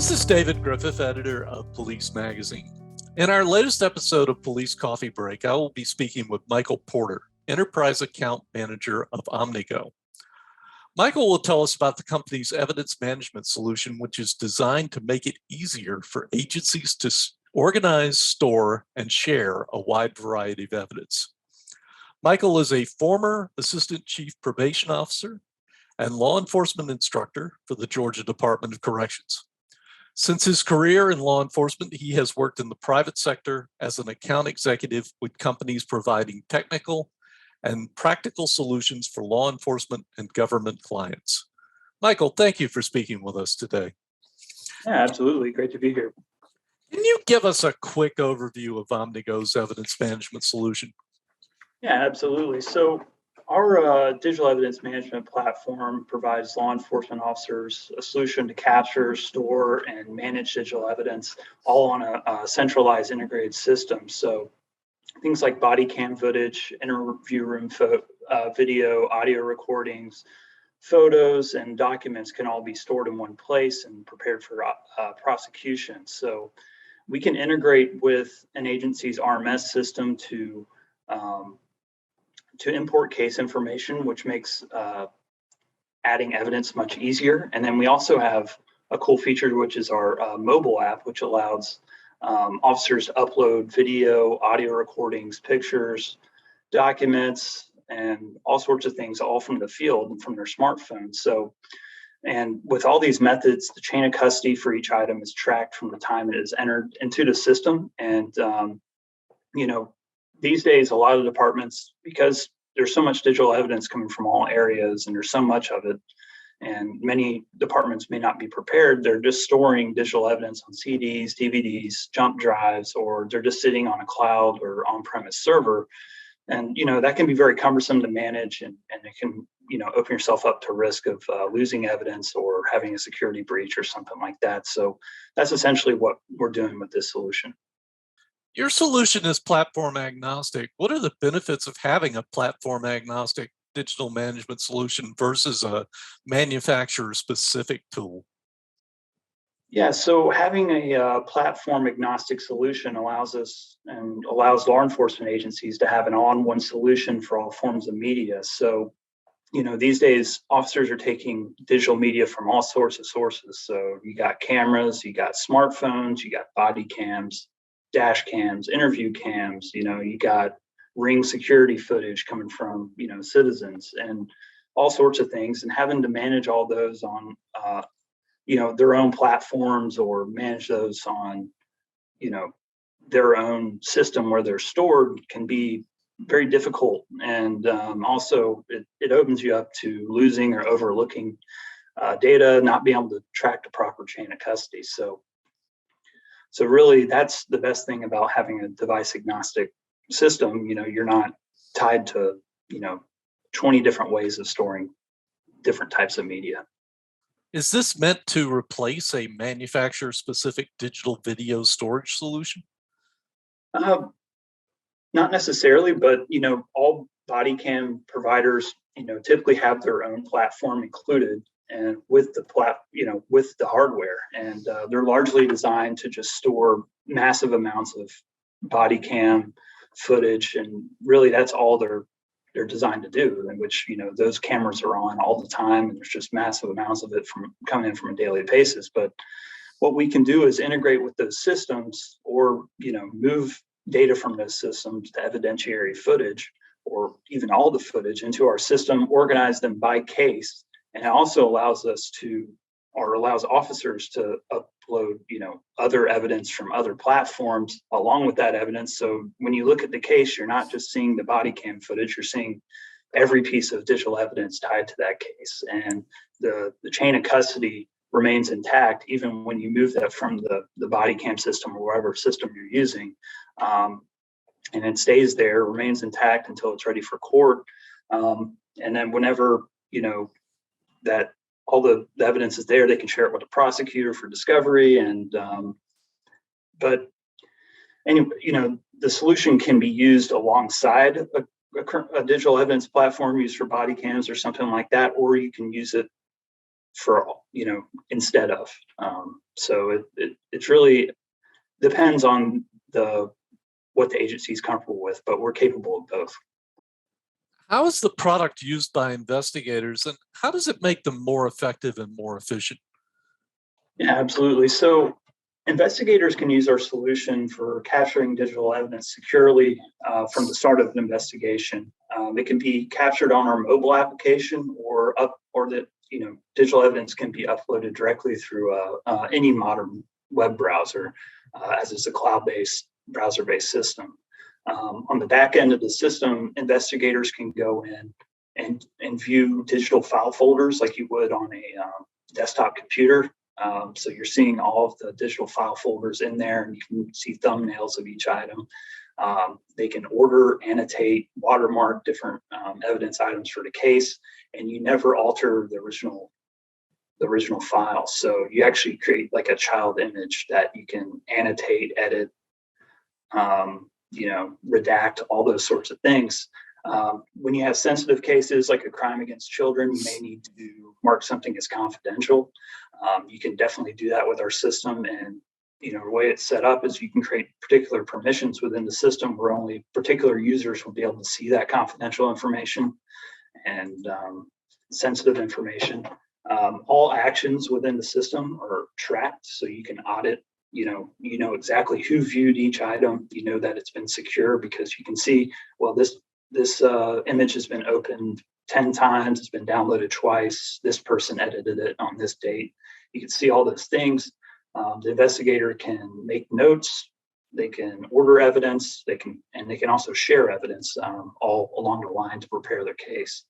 This is David Griffith, editor of Police Magazine. In our latest episode of Police Coffee Break, I will be speaking with Michael Porter, Enterprise Account Manager of Omnigo. Michael will tell us about the company's evidence management solution, which is designed to make it easier for agencies to organize, store, and share a wide variety of evidence. Michael is a former Assistant Chief Probation Officer and law enforcement instructor for the Georgia Department of Corrections. Since his career in law enforcement, he has worked in the private sector as an account executive with companies providing technical and practical solutions for law enforcement and government clients. Michael, thank you for speaking with us today. Yeah, absolutely. Great to be here. Can you give us a quick overview of Omnigo's evidence management solution? Yeah, absolutely. So our digital evidence management platform provides law enforcement officers a solution to capture, store, and manage digital evidence all on a centralized integrated system. So things like body cam footage, interview room video, audio recordings, photos, and documents can all be stored in one place and prepared for prosecution. So we can integrate with an agency's RMS system to import case information, which makes adding evidence much easier. And then we also have a cool feature, which is our mobile app, which allows officers to upload video, audio recordings, pictures, documents, and all sorts of things, all from the field and from their smartphones. So, and with all these methods, the chain of custody for each item is tracked from the time it is entered into the system. And, these days, a lot of departments, because there's so much digital evidence coming from all areas and there's so much of it, and many departments may not be prepared, they're just storing digital evidence on CDs, DVDs, jump drives, or they're just sitting on a cloud or on-premise server. And, that can be very cumbersome to manage, and it can, open yourself up to risk of losing evidence or having a security breach or something like that. So that's essentially what we're doing with this solution. Your solution is platform agnostic. What are the benefits of having a platform agnostic digital management solution versus a manufacturer specific tool? Yeah, so having a platform agnostic solution allows us and allows law enforcement agencies to have an all-in-one solution for all forms of media. So, these days officers are taking digital media from all sorts of sources. So you got cameras, you got smartphones, you got body cams, dash cams, interview cams, you got ring security footage coming from, citizens and all sorts of things, and having to manage all those on, their own platforms or manage those on, their own system where they're stored can be very difficult. And also it opens you up to losing or overlooking data, not being able to track the proper chain of custody. So really, that's the best thing about having a device agnostic system. You're not tied to, 20 different ways of storing different types of media. Is this meant to replace a manufacturer specific digital video storage solution? Not necessarily, but, all body cam providers, typically have their own platform included and with the hardware, and they're largely designed to just store massive amounts of body cam footage, and really that's all they're designed to do, in which those cameras are on all the time, and there's just massive amounts of it coming in from a daily basis. But what we can do is integrate with those systems, or move data from those systems to evidentiary footage, or even all the footage into our system, organize them by case. And it also allows officers to upload, other evidence from other platforms along with that evidence. So when you look at the case, you're not just seeing the body cam footage, you're seeing every piece of digital evidence tied to that case. And the chain of custody remains intact, even when you move that from the body cam system or whatever system you're using. And it stays there, remains intact until it's ready for court. And then whenever, that all the evidence is there, they can share it with the prosecutor for discovery. And but anyway, the solution can be used alongside a digital evidence platform used for body cams or something like that, or you can use it for, instead of. So it's really depends on what the agency is comfortable with, but we're capable of both. How is the product used by investigators, and how does it make them more effective and more efficient? Yeah, absolutely. So investigators can use our solution for capturing digital evidence securely from the start of an investigation. It can be captured on our mobile application, digital evidence can be uploaded directly through any modern web browser, as it's a cloud-based, browser-based system. On the back end of the system, investigators can go in and view digital file folders like you would on a desktop computer. So you're seeing all of the digital file folders in there, and you can see thumbnails of each item. They can order, annotate, watermark different evidence items for the case, and you never alter the original file. So you actually create like a child image that you can annotate, edit, redact, all those sorts of things. When you have sensitive cases like a crime against children, you may need to mark something as confidential. You can definitely do that with our system. And, the way it's set up is you can create particular permissions within the system where only particular users will be able to see that confidential information and sensitive information. All actions within the system are tracked, so you can audit. You know exactly who viewed each item. You know that it's been secure because you can see, well, this image has been opened 10 times, it's been downloaded twice, this person edited it on this date. You can see all those things. The investigator can make notes, they can order evidence, they can also share evidence all along the line to prepare their case.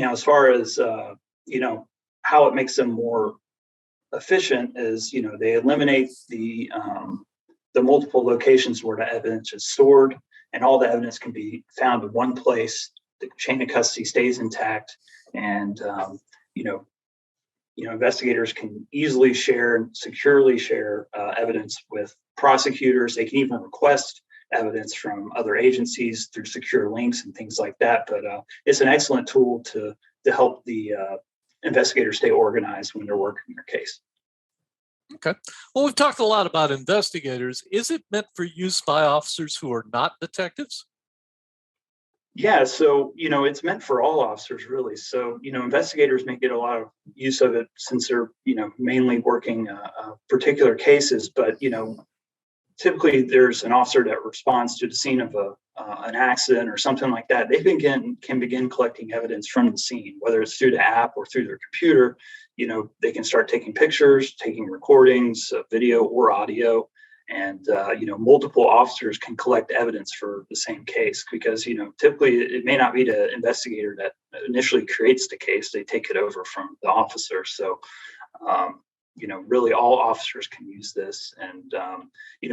As far as how it makes them more efficient is, they eliminate the multiple locations where the evidence is stored, and all the evidence can be found in one place. The chain of custody stays intact, and investigators can easily share and securely share evidence with prosecutors. They can even request evidence from other agencies through secure links and things like that. But it's an excellent tool to help the investigators stay organized when they're working their case. Okay. Well, we've talked a lot about investigators. Is it meant for use by officers who are not detectives? Yeah, so it's meant for all officers, really. So investigators may get a lot of use of it since they're mainly working particular cases. But typically there's an officer that responds to the scene of an accident or something like that. They can begin collecting evidence from the scene, whether it's through the app or through their computer. They can start taking pictures, taking recordings, video or audio, and multiple officers can collect evidence for the same case, because typically it may not be the investigator that initially creates the case. They take it over from the officer. So really all officers can use this. And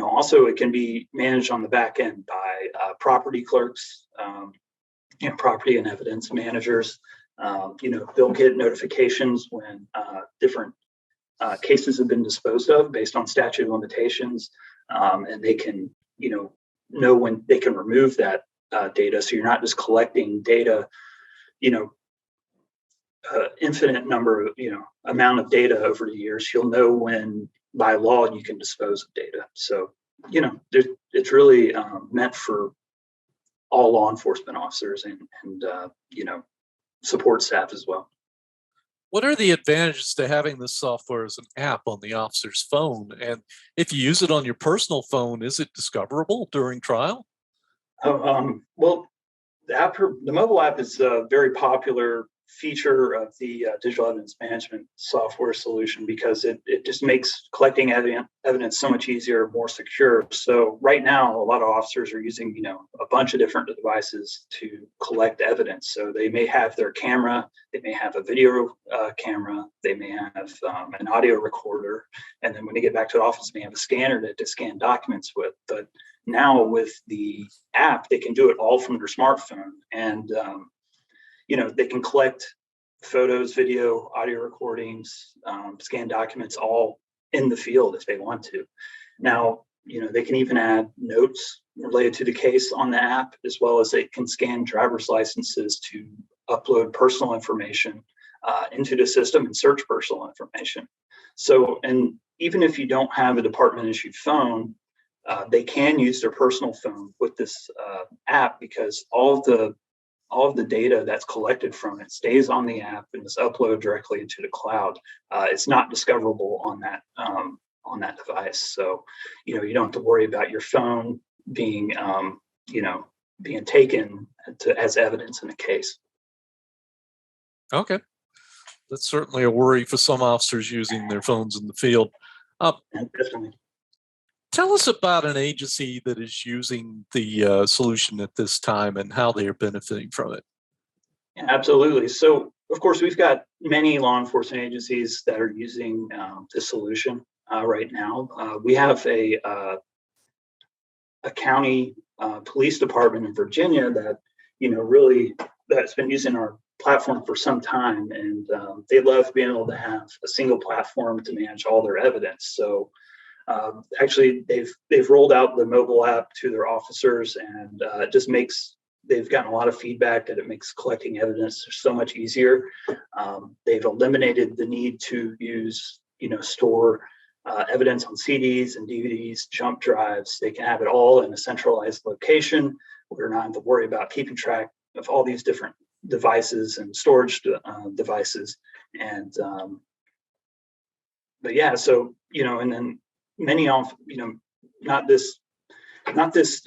also it can be managed on the back end by property clerks, property and evidence managers. They'll get notifications when different cases have been disposed of based on statute of limitations, and they can know when they can remove that data. So you're not just collecting data, infinite number of amount of data over the years. You'll know when by law you can dispose of data. So it's really meant for all law enforcement officers and support staff as well. What are the advantages to having this software as an app on the officer's phone? And if you use it on your personal phone, is it discoverable during trial? Well, the mobile app is a very popular feature of the digital evidence management software solution, because it just makes collecting evidence so much easier, more secure. So right now, a lot of officers are using a bunch of different devices to collect evidence. So they may have their camera, they may have a video camera, they may have an audio recorder, and then when they get back to the office, they may have a scanner to scan documents with. But now with the app, they can do it all from their smartphone, and they can collect photos, video, audio recordings, scan documents all in the field if they want to. Now, they can even add notes related to the case on the app, as well as they can scan driver's licenses to upload personal information into the system and search personal information. So, and even if you don't have a department issued phone, they can use their personal phone with this app, because all of the data that's collected from it stays on the app and is uploaded directly into the cloud. It's not discoverable on that device. So, you don't have to worry about your phone being, being taken as evidence in a case. Okay. That's certainly a worry for some officers using their phones in the field. Definitely. Tell us about an agency that is using the solution at this time and how they are benefiting from it. Yeah, absolutely. So, of course, we've got many law enforcement agencies that are using this solution right now. We have a county police department in Virginia that, really that's been using our platform for some time, and they love being able to have a single platform to manage all their evidence. So actually, they've rolled out the mobile app to their officers, and it just makes they've gotten a lot of feedback that it makes collecting evidence so much easier. They've eliminated the need to use, store evidence on CDs and DVDs, jump drives. They can have it all in a centralized location. We're not having to worry about keeping track of all these different devices and storage devices. And but yeah, so and then many of not this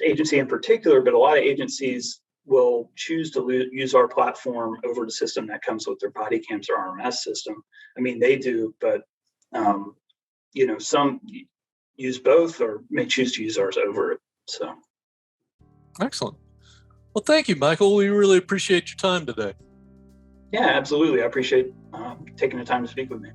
agency in particular, but a lot of agencies will choose to use our platform over the system that comes with their body cams or RMS system. I mean, they do, but some use both or may choose to use ours over it. So excellent. Well, thank you, Michael. We really appreciate your time today. Yeah, absolutely. I appreciate taking the time to speak with me.